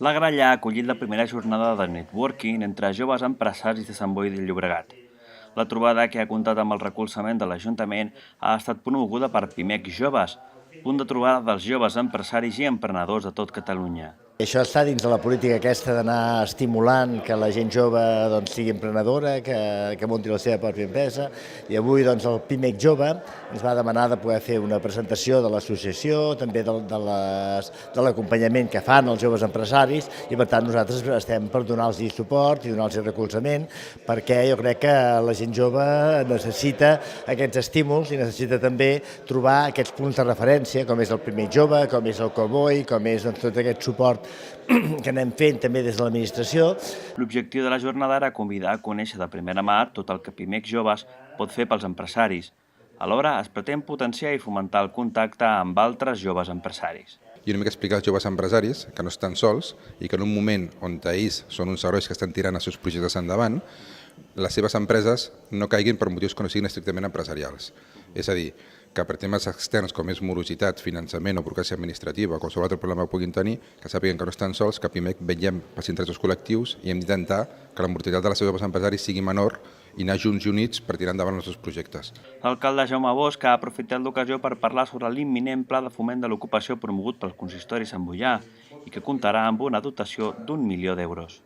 La Gralla ha acollit la primera jornada de networking entre joves empresaris de Sant Boi de Llobregat. La trobada, que ha comptat amb el recolzament de l'Ajuntament, ha estat promoguda per Pimec Joves, punt de trobada dels joves empresaris i emprenedors de tot Catalunya. Això està dins de la política aquesta d'anar estimulant que la gent jove sigui emprenedora, que munti la seva pròpia empresa. I avui el Pimec Jove ens va demanar de poder fer una presentació de l'associació, també de l'acompanyament que fan els joves empresaris, i per tant nosaltres estem per donar-los suport i donar-los recolzament, perquè jo crec que la gent jove necessita aquests estímuls i necessita també trobar aquests punts de referència, com és el Pimec Jove, com és el Cowboy, com és tot aquest suport que anem fent també des de l'administració. L'objectiu de la jornada era convidar a conèixer de primera mà tot el que Pimec Joves pot fer pels empresaris. Alhora, es pretén potenciar i fomentar el contacte amb altres joves empresaris. I una mica explicar als joves empresaris que no estan sols i que en un moment on ells són uns herois que estan tirant els seus projectes endavant, les seves empreses no caiguin per motius que no siguin estrictament empresarials. És a dir, que per temes externs com és morositat, finançament o burocràcia administrativa o qualsevol altre problema que puguin tenir, que sàpiguen que no estan sols, que Pimec vetllem pels interessos col·lectius i hem d'intentar que la mortalitat de les seves empresaris sigui menor i anar junts i units per tirar endavant els seus projectes. L'alcalde Jaume Bosch ha aprofitat l'ocasió per parlar sobre l'imminent pla de foment de l'ocupació promogut pel consistori santboià i que comptarà amb una dotació d'1 milió d'euros.